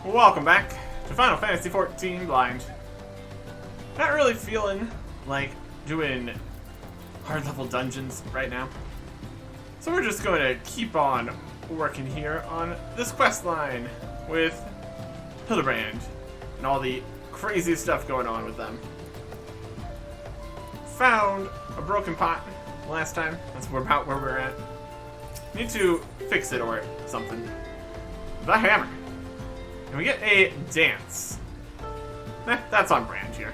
Welcome back to Final Fantasy XIV Blind. Not really feeling like doing hard level dungeons right now. So we're just going to keep on working here on this quest line with Hildebrand and all the crazy stuff going on with them. Found a broken pot last time. That's about where we're at. Need to fix it or something. The hammer. And we get a dance. That's on brand here.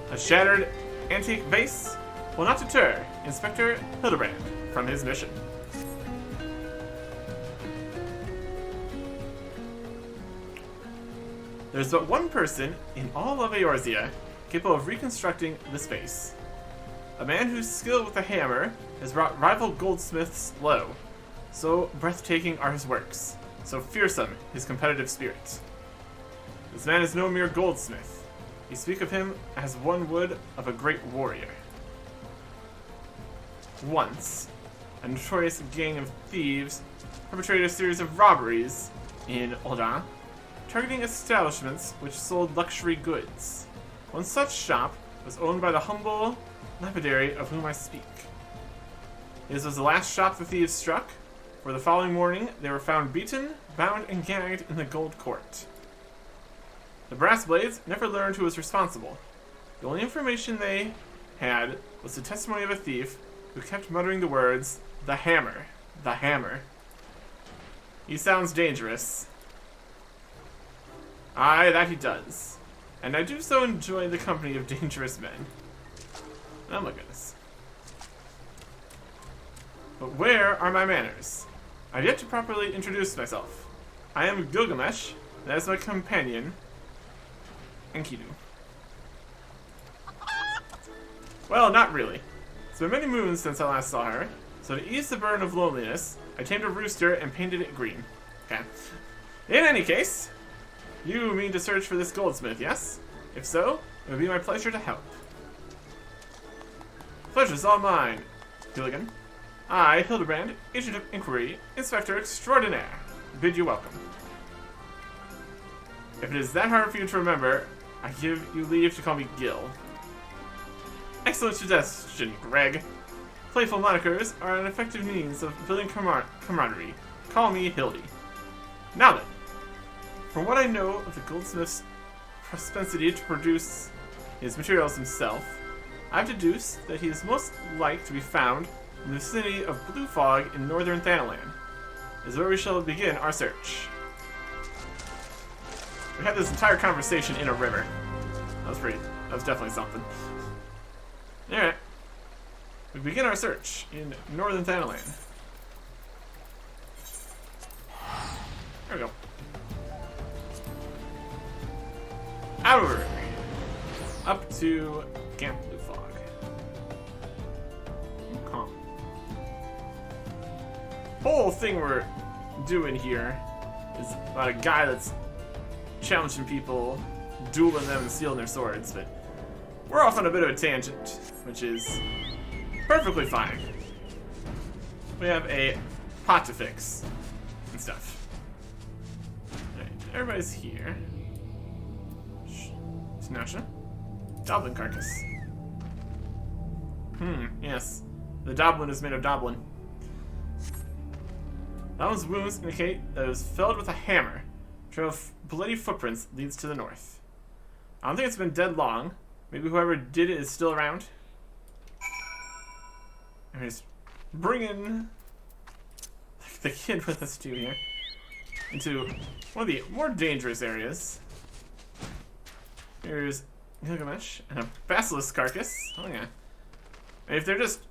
A shattered antique vase will not deter Inspector Hildebrand from his mission. There's but one person in all of Eorzea capable of reconstructing this vase. A man whose skill with the hammer has brought rival goldsmiths low. So breathtaking are his works. So fearsome his competitive spirit. This man is no mere goldsmith. You speak of him as one would of a great warrior. Once, a notorious gang of thieves perpetrated a series of robberies in Ul'dah, targeting establishments which sold luxury goods. One such shop was owned by the humble lapidary of whom I speak. This was the last shop the thieves struck. For the following morning, they were found beaten, bound, and gagged in the gold court. The brass blades never learned who was responsible. The only information they had was the testimony of a thief who kept muttering the words, "The hammer, the hammer." He sounds dangerous. Aye, that he does. And I do so enjoy the company of dangerous men. Oh my goodness. But where are my manners? I've yet to properly introduce myself. I am Gilgamesh, and that is my companion, Enkidu. Well, not really. It's been many moons since I last saw her, so to ease the burden of loneliness, I tamed a rooster and painted it green. Okay. In any case, you mean to search for this goldsmith, yes? If so, it would be my pleasure to help. Pleasure's all mine, Gilligan. I, Hildebrand, Agent of Inquiry, Inspector Extraordinaire, bid you welcome. If it is that hard for you to remember, I give you leave to call me Gil. Excellent suggestion, Greg. Playful monikers are an effective means of building camaraderie. Call me Hildy. Now then, from what I know of the goldsmith's propensity to produce his materials himself, I've deduced that he is most like to be found in the vicinity of Blue Fog in northern Thanalan. Is where we shall begin our search. We had this entire conversation in a river. That was definitely something. Alright. We begin our search in northern Thanalan. There we go. Outward. Up to Camp Blue Fog. Calm. Whole thing we're doing here is about a guy that's challenging people, dueling them and stealing their swords, but we're off on a bit of a tangent, which is perfectly fine. We have a pot to fix and stuff. Alright, everybody's here. Snasha. Doblin carcass. Yes. The Doblin is made of Doblin. That one's wounds indicate that it was felled with a hammer. Trail of bloody footprints leads to the north. I don't think it's been dead long. Maybe whoever did it is still around. And we're just bringing the kid with us too here into one of the more dangerous areas. Here's Gilgamesh and a basilisk carcass. Oh yeah. And if they're just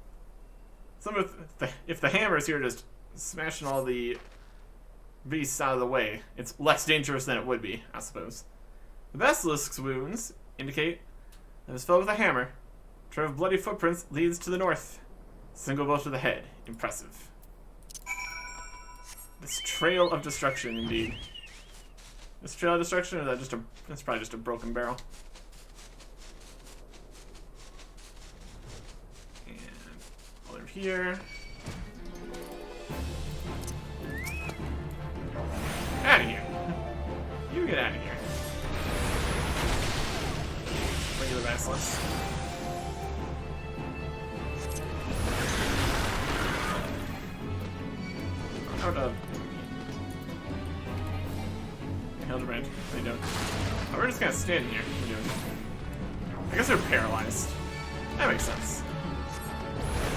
if the hammer's here just smashing all the beasts out of the way, it's less dangerous than it would be, I suppose. The basilisk's wounds indicate that it was felled with a hammer. Trail of bloody footprints leads to the north. Single blow to the head. Impressive. This trail of destruction, indeed. This trail of destruction, or is that just that's probably just a broken barrel. And over here. Out of here. me get out of here. Bring you the Basilisk. How to... Hildebrand, how you doing? Oh, we're just gonna stand here. What are we doing? I guess they're paralyzed. That makes sense.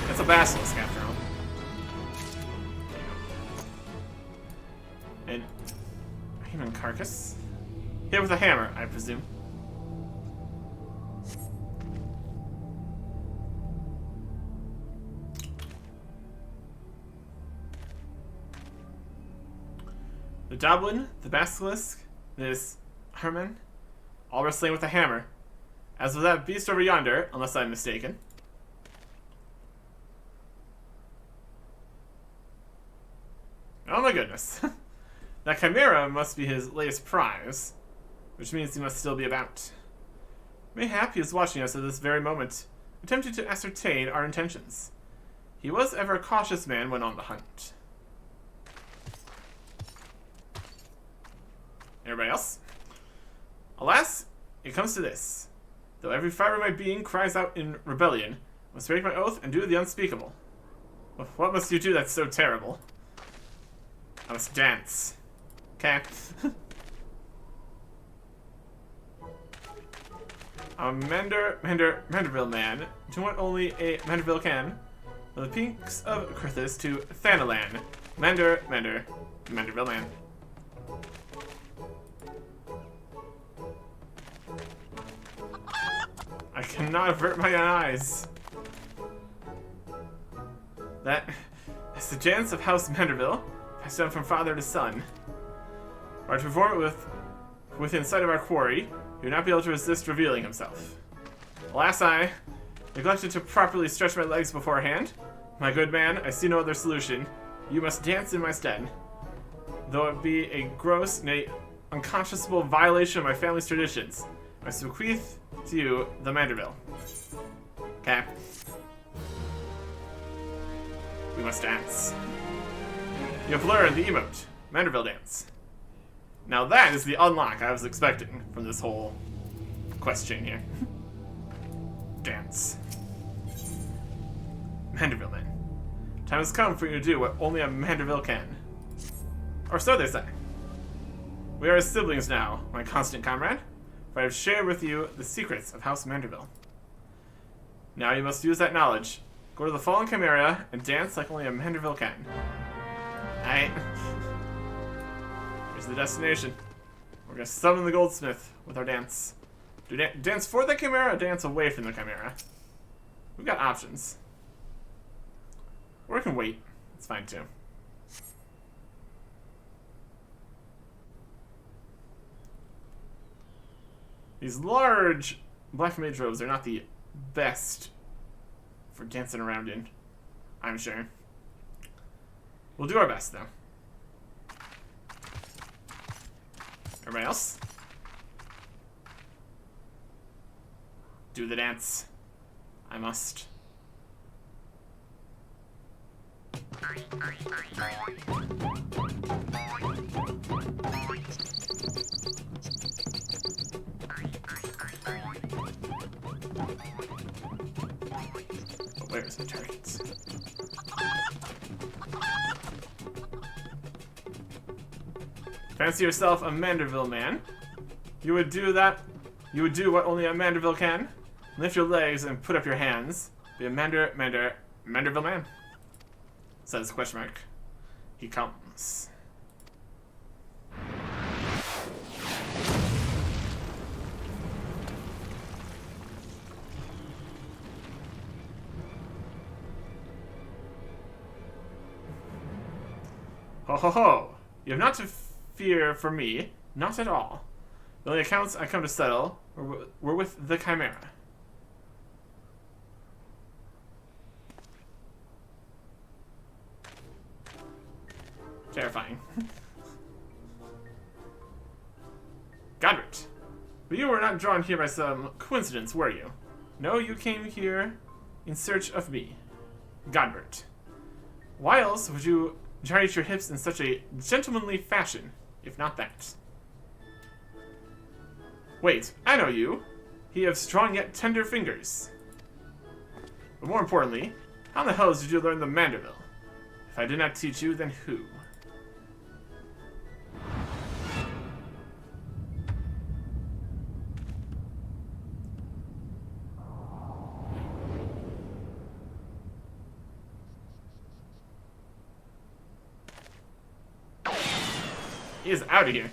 It's a Basilisk after all. And human carcass. Hit with a hammer, I presume. The Doblin, the Basilisk, this Herman, all were slain with a hammer. As with that beast over yonder, unless I'm mistaken. Oh my goodness. That Chimera must be his latest prize, which means he must still be about. Mayhap he is watching us at this very moment, attempting to ascertain our intentions. He was ever a cautious man when on the hunt. Everybody else? Alas, it comes to this. Though every fiber of my being cries out in rebellion, I must break my oath and do the unspeakable. What must you do that's so terrible? I must dance. Okay. A Manderville man, to what only a Manderville can. From the peaks of Crithis to Thanalan. Manderville man. I cannot avert my eyes. That's the dance of House Manderville, passed down from father to son. Were to perform it within sight of our quarry, he would not be able to resist revealing himself. Alas, I neglected to properly stretch my legs beforehand. My good man, I see no other solution. You must dance in my stead. Though it be a gross, nay, unconscionable violation of my family's traditions, I bequeath to you the Manderville. Okay. We must dance. You have learned the emote, Manderville dance. Now that is the unlock I was expecting from this whole question here. Dance. Manderville man. Time has come for you to do what only a Manderville can. Or so they say. We are as siblings now, my constant comrade, for I have shared with you the secrets of House Manderville. Now you must use that knowledge. Go to the fallen Chimera and dance like only a Manderville can. Aight. Here's the destination. We're gonna summon the goldsmith with our dance. Do dance for the Chimera or dance away from the Chimera? We've got options. Or we can wait. It's fine too. These large black mage robes are not the best for dancing around in, I'm sure. We'll do our best though. Everybody else? Do the dance. I must. Where's the targets? Fancy yourself a Manderville man. You would do that. You would do what only a Manderville can. Lift your legs and put up your hands. Be a Manderville man. Says question mark. He comes. Ho ho ho! You have not to fear for me, not at all. The only accounts I come to settle were with the Chimera. Terrifying. Godbert, but you were not drawn here by some coincidence, were you? No, you came here in search of me. Godbert. Why else would you gyrate your hips in such a gentlemanly fashion, if not that? Wait, I know you. You have strong yet tender fingers. But more importantly, how in the hell did you learn the Manderville? If I did not teach you, then who? He is out of here.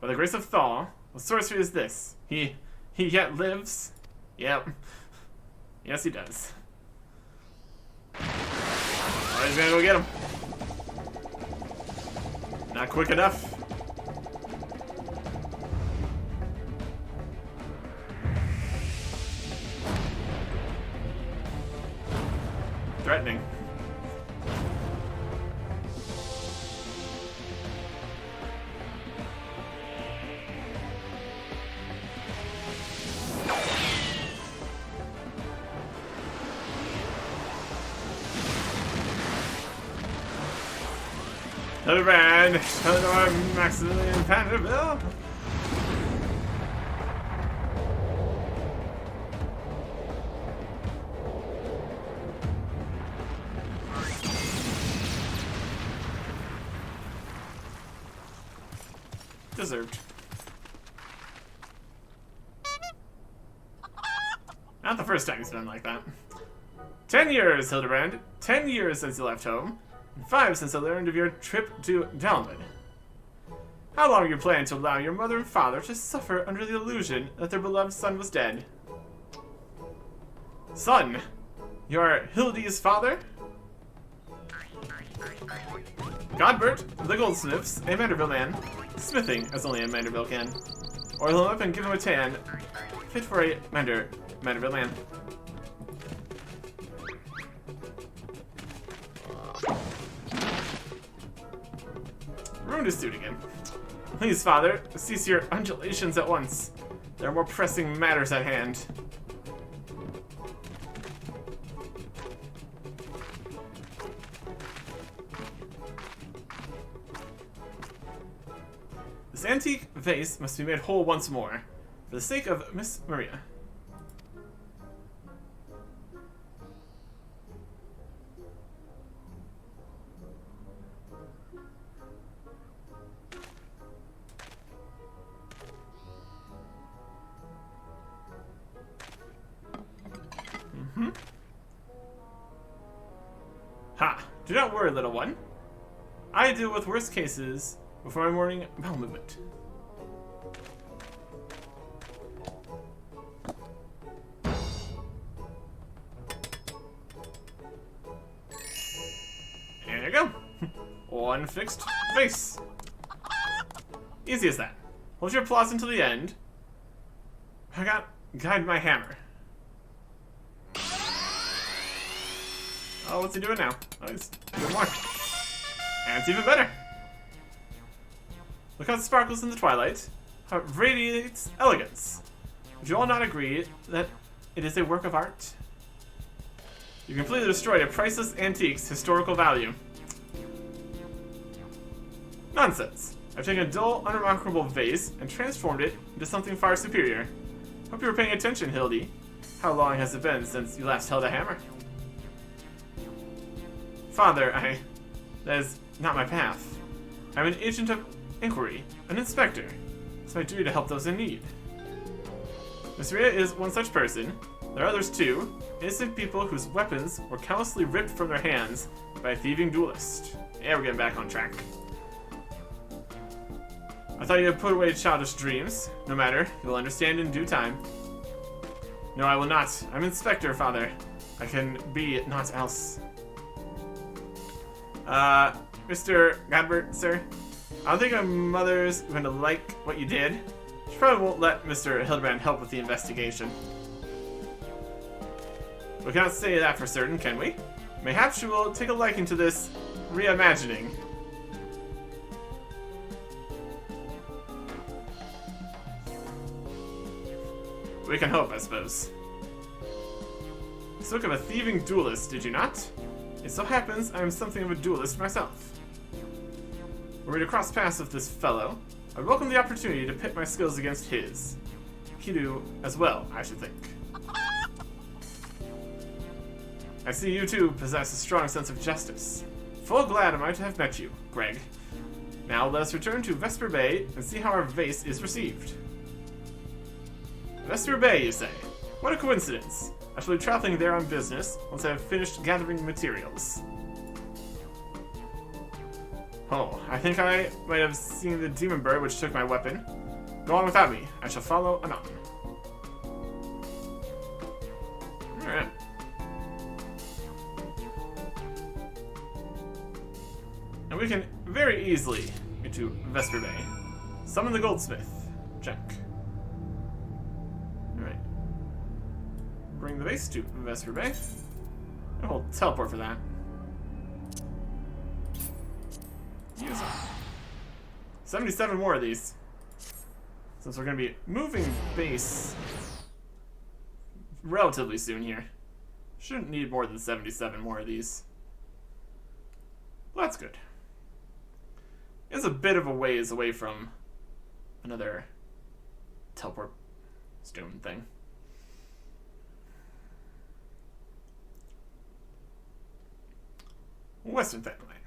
By the grace of Thaw, what sorcery is this? He yet lives? Yep. Yes, he does. Alright, he's gonna go get him. Not quick enough. Threatening. Hildebrand, Hildebrand, Maximilian Vanderbilt. Deserved. Not the first time he's been like that. 10 years, Hildebrand. 10 years since you left home. 5 since I learned of your trip to Dalman. How long are you planning to allow your mother and father to suffer under the illusion that their beloved son was dead? Son, you are Hildy's father? Godbert, the goldsmiths, a Manderville man, smithing as only a Manderville can. Oil him up and give him a tan, fit for a Manderville man. Ruined his suit again. Please, father, cease your undulations at once. There are more pressing matters at hand. This antique vase must be made whole once more, for the sake of Miss Maria. Ha! Do not worry, little one. I deal with worse cases before my morning bowel movement. There you go. One fixed face. Easy as that. Hold your applause until the end. I got guide my hammer. Oh, what's he doing now? Oh, he's doing more. And it's even better. Look how it sparkles in the twilight. How it radiates elegance. Would you all not agree that it is a work of art? You completely destroyed a priceless antique's historical value. Nonsense. I've taken a dull, unremarkable vase and transformed it into something far superior. Hope you were paying attention, Hildy. How long has it been since you last held a hammer? Father, that is not my path. I'm an agent of inquiry, an inspector. It's my duty to help those in need. Miss Rhea is one such person. There are others too, innocent people whose weapons were callously ripped from their hands by a thieving duelist. Yeah, we're getting back on track. I thought you had put away childish dreams. No matter, you'll understand in due time. No, I will not. I'm Inspector, Father. I can be naught else. Mr. Godbert, sir? I don't think my mother's going to like what you did. She probably won't let Mr. Hildebrand help with the investigation. We cannot say that for certain, can we? Mayhaps she will take a liking to this reimagining. We can hope, I suppose. You spoke of a thieving duelist, did you not? It so happens I am something of a duelist myself. Were we to cross paths with this fellow, I would welcome the opportunity to pit my skills against his. He do as well, I should think. I see you too possess a strong sense of justice. Full glad am I to have met you, Greg. Now let us return to Vesper Bay and see how our vase is received. Vesper Bay, you say? What a coincidence. I shall be traveling there on business once I have finished gathering materials. Oh, I think I might have seen the demon bird which took my weapon. Go on without me. I shall follow anon. Alright. And we can very easily get to Vesper Bay. Summon the goldsmith. Check. Alright. Bring the base to Vesper Bay. And we'll teleport for that. Use them. 77 more of these. Since we're going to be moving base relatively soon here. Shouldn't need more than 77 more of these. Well, that's good. It's a bit of a ways away from another teleport stone thing. Western Thing Line.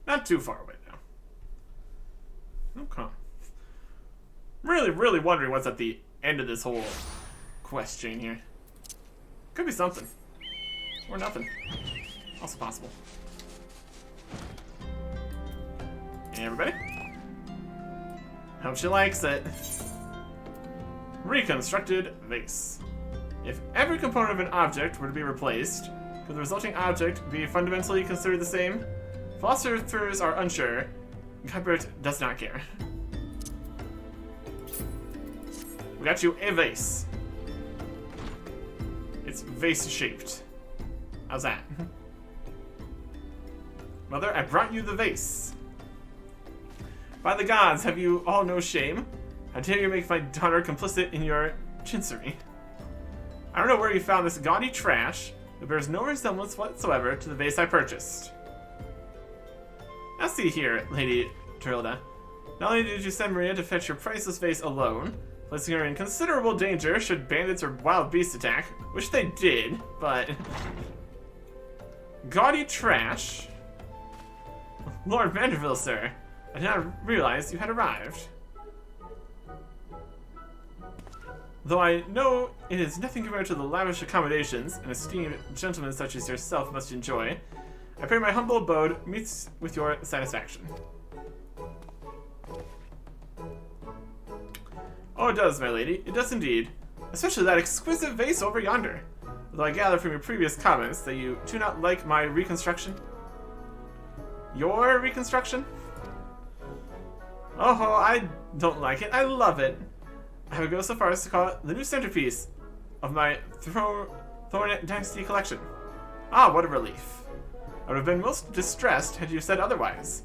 Not too far away now. Okay. Really wondering what's at the end of this whole quest chain here. Could be something. Or nothing. Also possible. Hey, everybody. Hope she likes it. Reconstructed vase. If every component of an object were to be replaced, could the resulting object be fundamentally considered the same? Philosophers are unsure. Guybert does not care. We got you a vase. It's vase-shaped. How's that? Mother, I brought you the vase. By the gods, have you all no shame? How dare you make my daughter complicit in your chinsery? I don't know where you found this gaudy trash, but bears no resemblance whatsoever to the vase I purchased. Now see here, Lady Trilda. Not only did you send Maria to fetch your priceless vase alone, placing her in considerable danger should bandits or wild beasts attack, which they did, but... Gaudy trash? Lord Vanderville, sir. I did not realize you had arrived. Though I know it is nothing compared to the lavish accommodations an esteemed gentleman such as yourself must enjoy, I pray my humble abode meets with your satisfaction. Oh, it does, my lady. It does indeed. Especially that exquisite vase over yonder. Although I gather from your previous comments that you do not like my reconstruction. Your reconstruction? Oh, I don't like it. I love it. I would go so far as to call it the new centerpiece of my Thorn Dynasty collection. Ah, what a relief. I would have been most distressed had you said otherwise.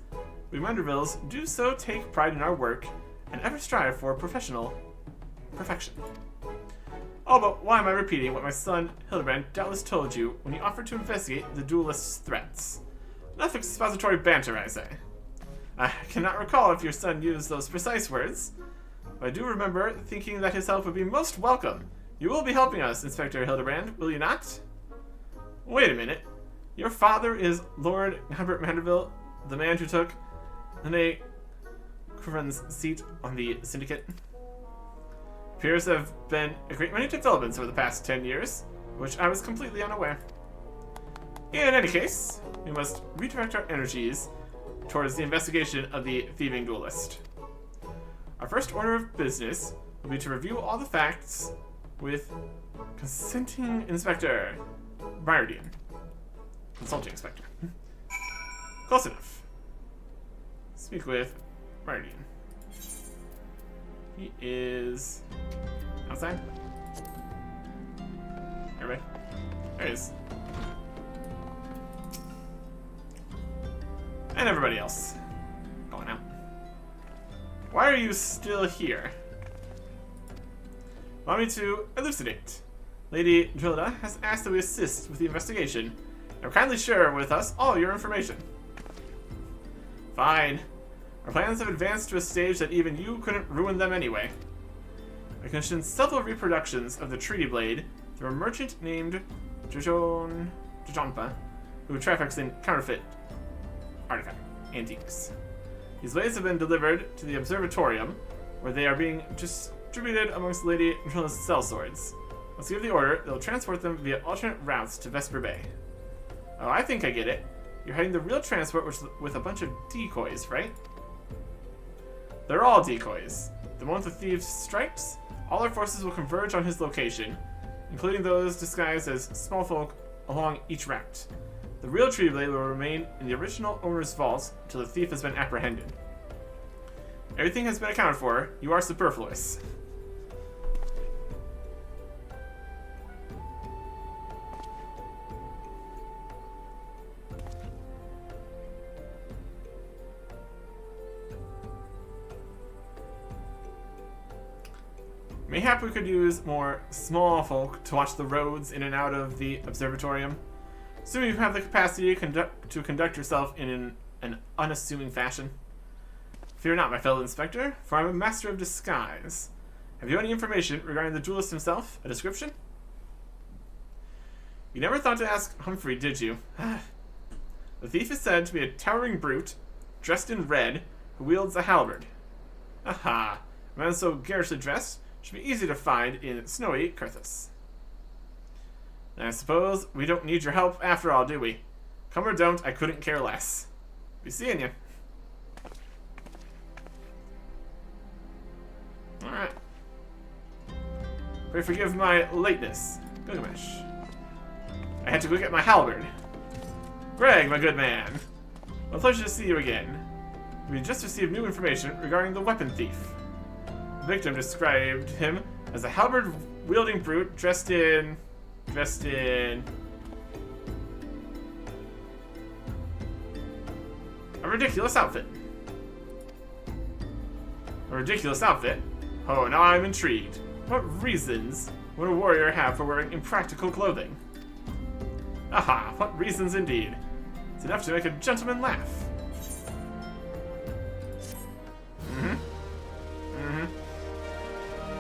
We Mandervilles do so take pride in our work and ever strive for professional perfection. Oh, but why am I repeating what my son Hildebrand doubtless told you when he offered to investigate the duelist's threats? Enough expository banter, I say. I cannot recall if your son used those precise words, but I do remember thinking that his help would be most welcome. You will be helping us, Inspector Hildebrand, will you not? Wait a minute. Your father is Lord Herbert Manderville, the man who took Lene Curran's seat on the Syndicate? Appears to have been a great many developments over the past 10 years, which I was completely unaware. In any case, we must redirect our energies towards the investigation of the thieving duelist. Our first order of business will be to review all the facts with consenting Inspector Bardian. Consulting Inspector. Close enough. Speak with Bardian. He is outside. Everybody. There he is. And everybody else. Going out. Why are you still here? Allow me to elucidate. Lady Drilda has asked that we assist with the investigation. Now kindly share with us all your information. Fine. Our plans have advanced to a stage that even you couldn't ruin them anyway. I commissioned several reproductions of the Treaty Blade through a merchant named Jojonpa, who traffics in counterfeit artifact antiques. These blades have been delivered to the Observatorium, where they are being distributed amongst Lady Duelist's sellswords. Once you give the order, they'll transport them via alternate routes to Vesper Bay. Oh, I think I get it. You're heading the real transport with a bunch of decoys, right? They're all decoys. The moment the thief strikes, all our forces will converge on his location, including those disguised as small folk along each route. The real Treaty Blade will remain in the original owner's vault until the thief has been apprehended. Everything has been accounted for. You are superfluous. Mayhap we could use more small folk to watch the roads in and out of the Observatorium. Assuming you have the capacity to conduct yourself in an unassuming fashion. Fear not, my fellow inspector, for I am a master of disguise. Have you any information regarding the duelist himself? A description? You never thought to ask Humphrey, did you? The thief is said to be a towering brute, dressed in red, who wields a halberd. Aha! A man so garishly dressed should be easy to find in snowy Kurthus. I suppose we don't need your help after all, do we? Come or don't, I couldn't care less. Be seeing you. Alright. Pray forgive my lateness, Gilgamesh. I had to go get my halberd. Greg, my good man. Well, a pleasure to see you again. We just received new information regarding the weapon thief. The victim described him as a halberd-wielding brute dressed in a ridiculous outfit. A ridiculous outfit? Oh, now I'm intrigued. What reasons would a warrior have for wearing impractical clothing? Aha, what reasons indeed. It's enough to make a gentleman laugh.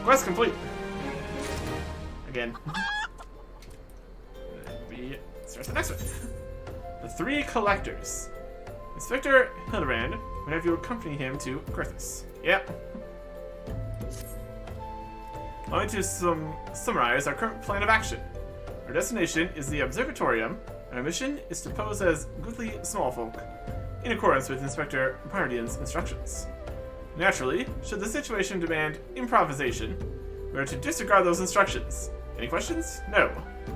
Quest complete. Again. We start the next one. The Three Collectors. Inspector Hildebrand would have you accompany him to Kurthus. Yep. Allow me to summarize our current plan of action. Our destination is the Observatorium, and our mission is to pose as goodly smallfolk, in accordance with Inspector Bardian's instructions. Naturally, should the situation demand improvisation, we are to disregard those instructions. Any questions? No.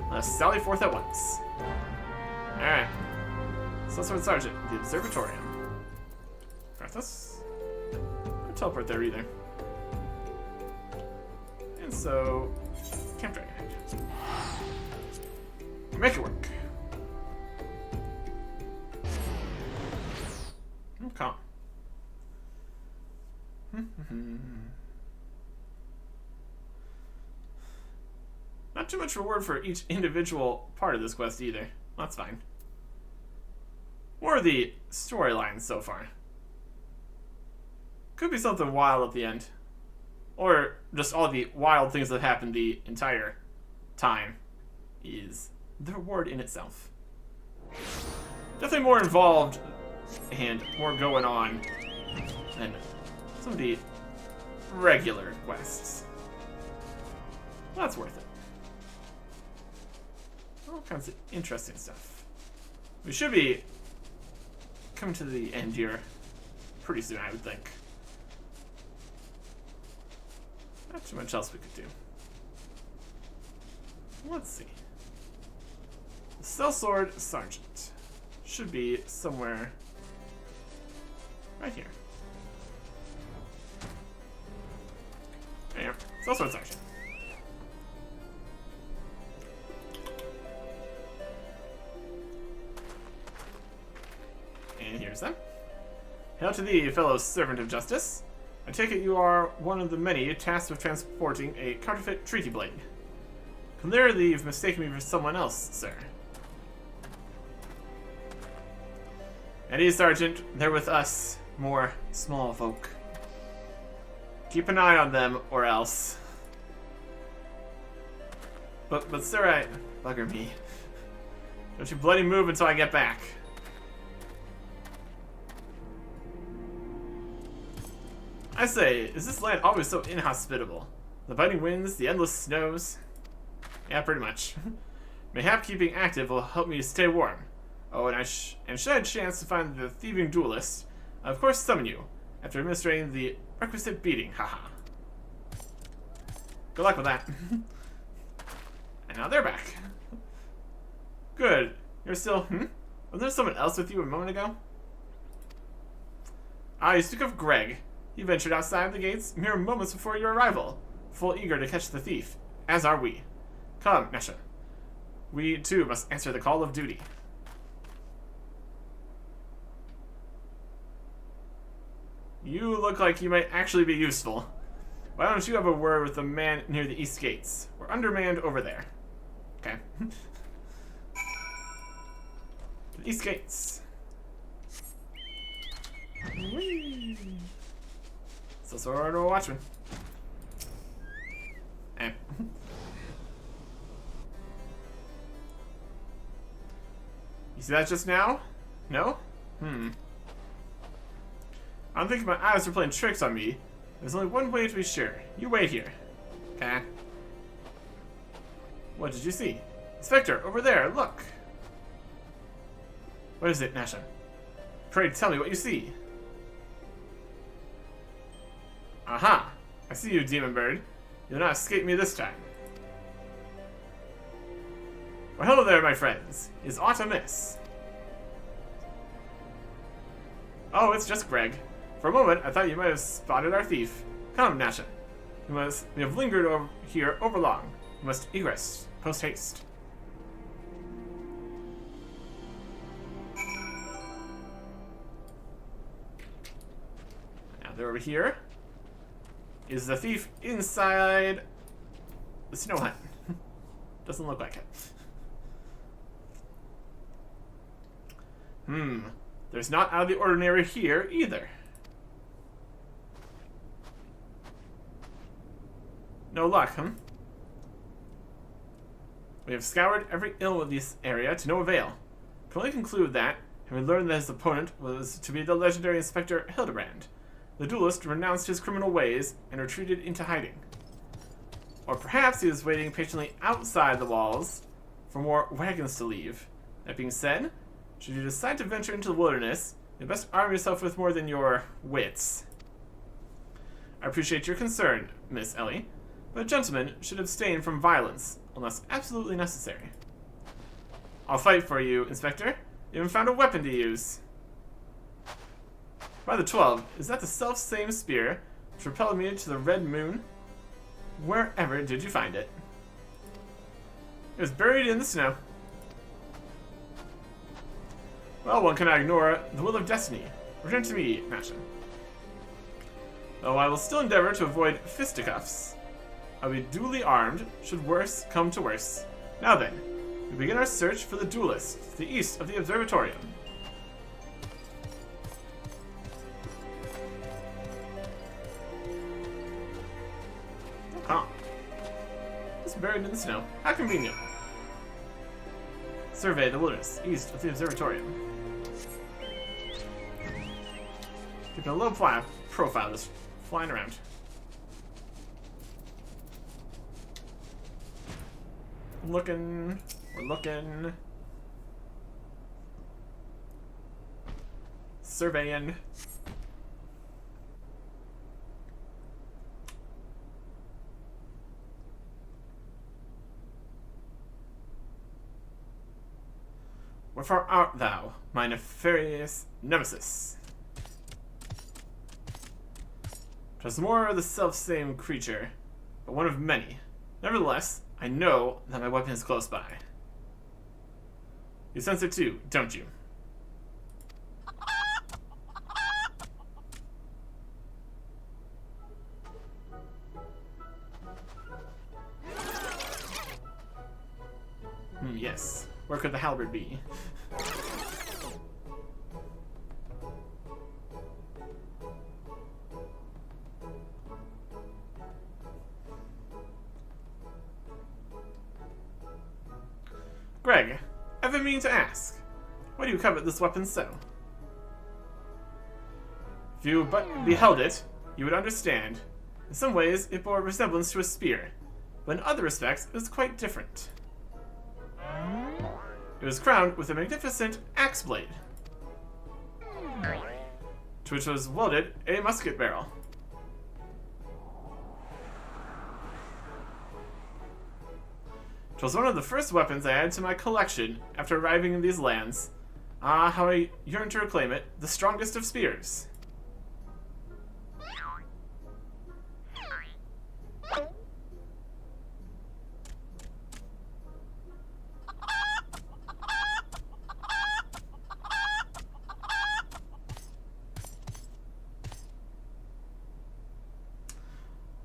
Let us sally forth at once. Alright. Sellsword Sergeant, the Observatorium. Kurthus? Don't teleport there either. And so, Camp Dragonhead. Make it work. Okay. Not too much reward for each individual part of this quest either. That's fine. Or the storyline so far. Could be something wild at the end. Or just all the wild things that happened the entire time is the reward in itself. Definitely more involved and more going on than some of the regular quests. Well, that's worth it. All kinds of interesting stuff. We should be coming to the end here pretty soon, I would think. Not too much else we could do. Let's see. The Sellsword Sergeant should be somewhere right here. There, Sellsword Sergeant. And here's them. Hail to thee, fellow servant of justice. I take it you are one of the many tasked with transporting a counterfeit treaty blade. Clearly you've mistaken me for someone else, sir. At ease, Sergeant. They're with us. more small folk. Keep an eye on them, or else. But sir, bugger me. Don't you bloody move until I get back. I say, is this land always so inhospitable? The biting winds, the endless snows. Yeah, pretty much. Mayhap keeping active will help me stay warm. Oh, and should I have a chance to find the thieving duelist, I'll of course summon you, after administering the requisite beating, haha. Good luck with that. And now they're back. Good. You're still, Was there someone else with you a moment ago? Ah, you speak of Greg. He ventured outside the gates mere moments before your arrival, full eager to catch the thief, as are we. Come, Nesha. We, too, must answer the call of duty. You look like you might actually be useful. Why don't you have a word with the man near the east gates? We're undermanned over there. Okay. The east gates. Whee! So sword or watchman. Eh. You see that just now? No? I don't think my eyes are playing tricks on me. There's only one way to be sure. You wait here. Okay. What did you see? Inspector, over there, look! What is it, Nasha? Pray tell me what you see. Aha! I see you, demon bird. You'll not escape me this time. Well, hello there, my friends. Is aught amiss? Oh, it's just Greg. For a moment, I thought you might have spotted our thief. Come, Nasha. We have lingered over here overlong. We must egress, post haste. Now they're over here. Is the thief inside the snow hut? Doesn't look like it. There's not out of the ordinary here either. No luck, We have scoured every ill of this area to no avail. Can only conclude that, having learned that his opponent was to be the legendary Inspector Hildebrand, the duelist renounced his criminal ways and retreated into hiding. Or perhaps he was waiting patiently outside the walls for more wagons to leave. That being said, should you decide to venture into the wilderness, you best arm yourself with more than your wits. I appreciate your concern, Miss Ellie, but gentlemen should abstain from violence, unless absolutely necessary. I'll fight for you, Inspector. You haven't found a weapon to use. By the 12, is that the self-same spear which propelled me to the Red Moon? Wherever did you find it? It was buried in the snow. Well, one cannot ignore the will of destiny. Return to me, Nasha. Though I will still endeavor to avoid fisticuffs. I'll be duly armed, should worse come to worse. Now then, we begin our search for the duelist, to the east of the observatorium. Huh. It's buried in the snow. How convenient. Survey the wilderness, east of the observatorium. Keeping a low profile, just flying around. We're looking. Surveying. Wherefore art thou, my nefarious nemesis? 'Twas more the self-same creature, but one of many. Nevertheless, I know that my weapon is close by. You sense it too, don't you? Yes. Where could the halberd be? Greg, I've been meaning to ask. Why do you covet this weapon so? If you but beheld it, you would understand. In some ways, it bore a resemblance to a spear, but in other respects, it was quite different. It was crowned with a magnificent axe blade, to which was welded a musket barrel. It was one of the first weapons I added to my collection after arriving in these lands. Ah, how I yearn to reclaim it, the strongest of spears.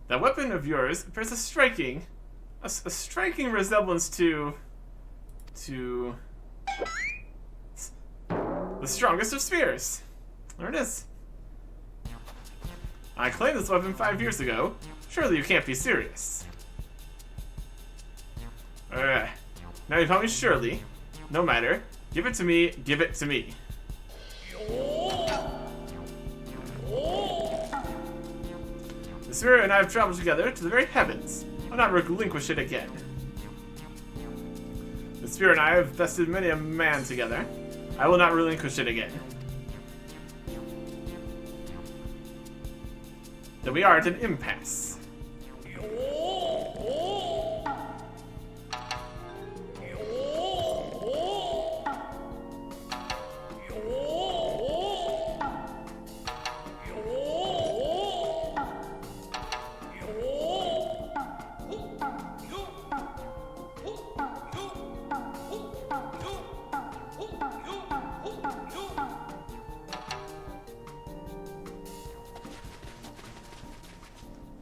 That weapon of yours bears a striking resemblance to the strongest of spears. There it is. I claimed this weapon 5 years ago. Surely you can't be serious. Alright. Now you call me Shirley. No matter. Give it to me, give it to me. The spirit and I have traveled together to the very heavens. I'll not relinquish it again. The spirit and I have bested many a man together. I will not relinquish it again. Then we are at an impasse.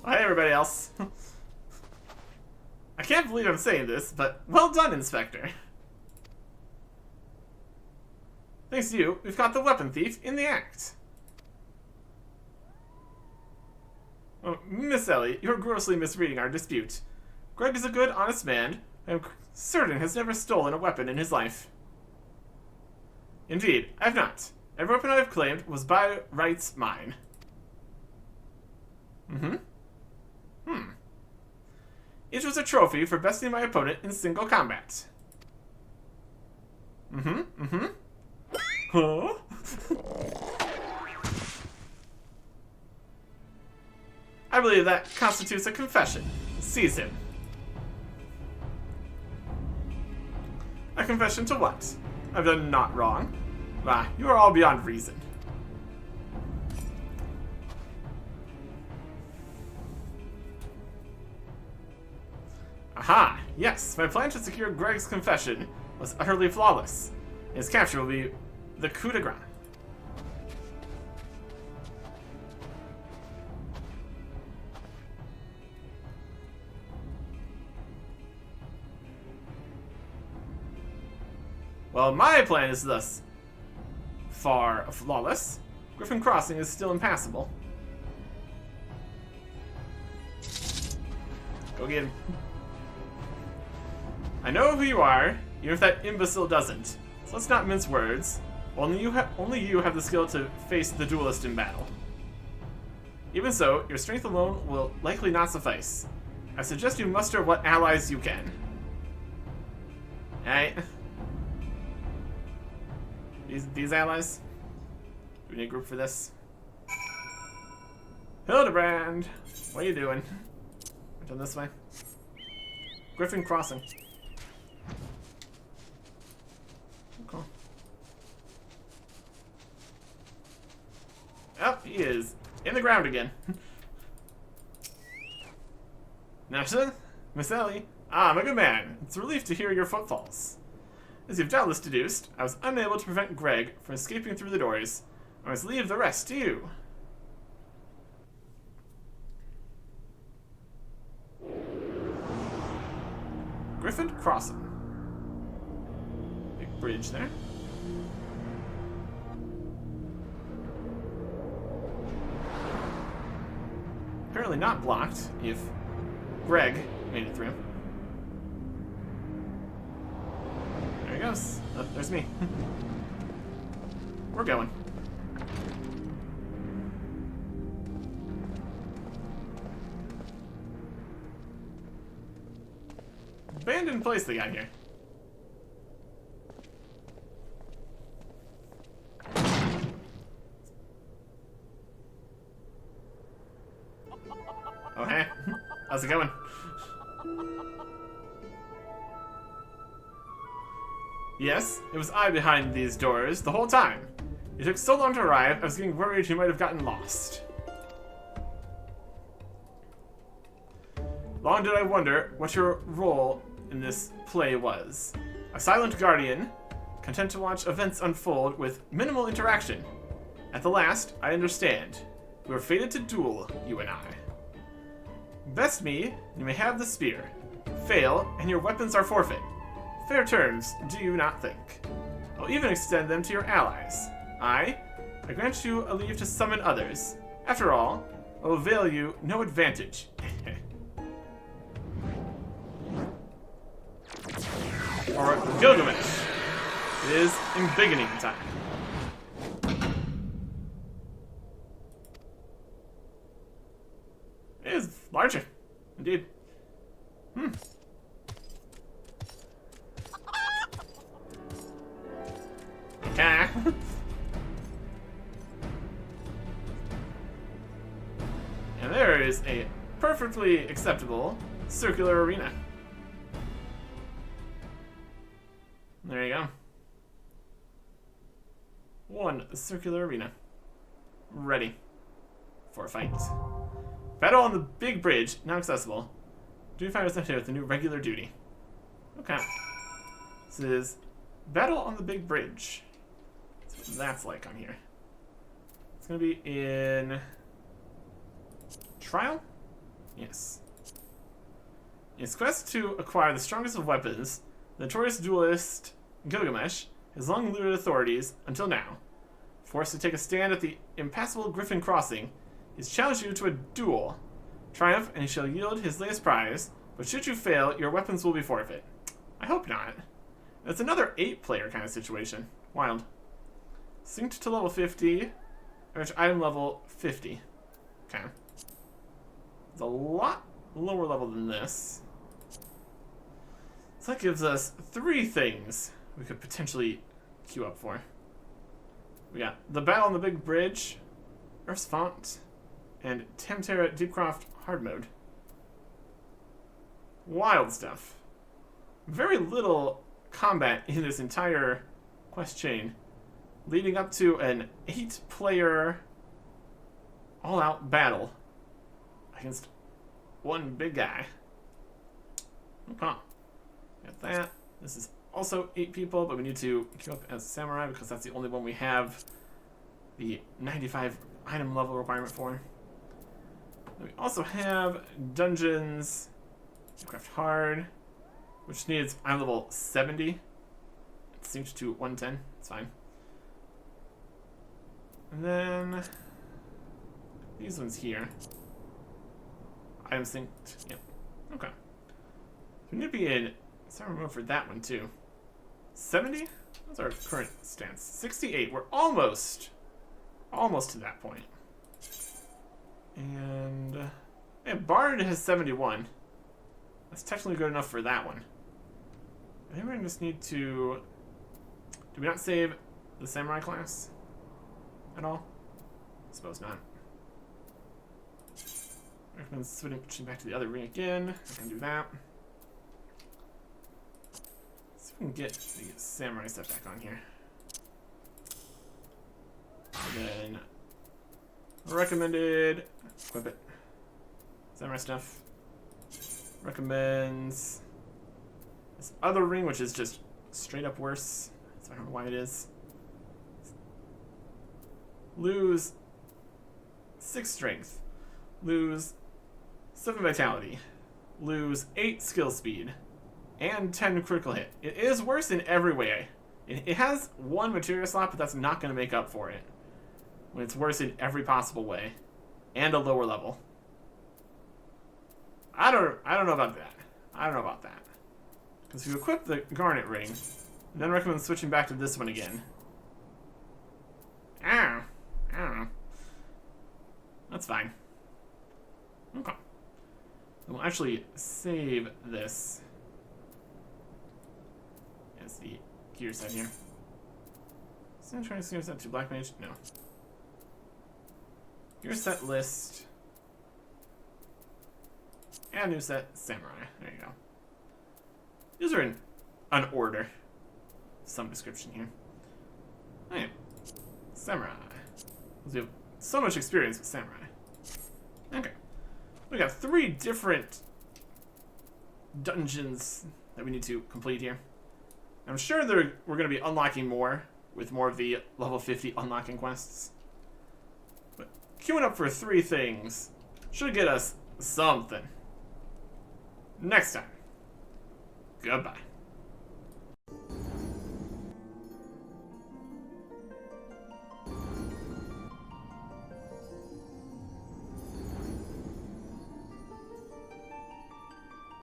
Hey everybody else. I can't believe I'm saying this, but well done, Inspector. Thanks to you, we've caught the weapon thief in the act. Oh, Miss Ellie, you're grossly misreading our dispute. Greg is a good, honest man, and I'm certain has never stolen a weapon in his life. Indeed, I have not. Every weapon I have claimed was by rights mine. Each was a trophy for besting my opponent in single combat. Huh? I believe that constitutes a confession. Seize him. A confession to what? I've done naught wrong. Ah, you are all beyond reason. Aha! Yes, my plan to secure Greg's confession was utterly flawless. His capture will be the coup de grace. Well, my plan is thus far flawless. Griffin Crossing is still impassable. Go get him. I know who you are, even if that imbecile doesn't. So let's not mince words. Only you have the skill to face the duelist in battle. Even so, your strength alone will likely not suffice. I suggest you muster what allies you can. Alright. These allies? Do we need a group for this? Hildebrand! What are you doing? We're done this way. Griffin Crossing. Cool. Oh, he is in the ground again. Nasha? Miss Ellie? Ah, I'm a good man. It's a relief to hear your footfalls. As you've doubtless deduced, I was unable to prevent Greg from escaping through the doors. I must leave the rest to you. Griffin Crossing. Big bridge there. Apparently not blocked if Greg made it through. he goes. Oh, there's me. We're going. Abandoned place they got here. Oh, hey. How's it going? Yes, it was I behind these doors the whole time. You took so long to arrive, I was getting worried you might have gotten lost. Long did I wonder what your role in this play was. A silent guardian, content to watch events unfold with minimal interaction. At the last, I understand. We were fated to duel, you and I. Best me, you may have the spear. Fail, and your weapons are forfeit. Fair terms, do you not think? I'll even extend them to your allies. I grant you a leave to summon others. After all, I will avail you no advantage. Alright, Gilgamesh. It is embiggening time. It is larger, indeed. Okay. And there is a perfectly acceptable circular arena. There you go. One circular arena. Ready for a fight. Battle on the big bridge, now accessible. Duty fighters sent here with a new regular duty. Okay. This is Battle on the Big Bridge. That's what that's like on here. It's gonna be in Trial? Yes. In his quest to acquire the strongest of weapons, the notorious duelist Gilgamesh has long eluded authorities until now. Forced to take a stand at the impassable Griffin Crossing, he's challenged you to a duel. Triumph, and he shall yield his latest prize, but should you fail, your weapons will be forfeit. I hope not. It's another 8-player kind of situation. Wild. Synced to level 50, average item level 50. Okay. It's a lot lower level than this. So that gives us 3 things we could potentially queue up for. We got the Battle on the Big Bridge, Earth's Font, and Temterra Deepcroft Hard Mode. Wild stuff. Very little combat in this entire quest chain, leading up to an 8-player all-out battle against one big guy. Okay. Got that. This is also 8 people, but we need to queue up as Samurai because that's the only one we have the 95 item level requirement for. We also have Dungeons, Craft Hard, which needs item level 70. It synced to 110. It's fine. And then these ones here. Item synced. Yep. Okay. So we need to be in Sour mode for that one too. 70? That's our current stance. 68. We're almost to that point. And yeah, Bard has 71. That's technically good enough for that one. I think we're gonna just need to. Do we not save the Samurai class at all? I suppose not. I recommend switching back to the other ring again. I can do that. So we can get the Samurai stuff back on here. And then recommended. Equip it. Samurai stuff. Recommends this other ring, which is just straight up worse. So I don't know why it is. Lose 6 strength. Lose 7 vitality. Lose 8 skill speed. And 10 critical hit. It is worse in every way. It has 1 materia slot, but that's not going to make up for it. When it's worse in every possible way. And a lower level. I don't know about that. I don't know about that. Because if you equip the Garnet Ring, And then recommend switching back to this one again. I don't know. That's fine. Okay. We'll actually save this as the gear set here. Is I'm trying to gear set to Black Mage? No. Gear set list. And new set Samurai. There you go. These are in an order. Some description here. Okay. Samurai. We have so much experience with Samurai. Okay. We got 3 different dungeons that we need to complete here. I'm sure we're going to be unlocking more with more of the level 50 unlocking quests. But queuing up for 3 things should get us something. Next time. Goodbye.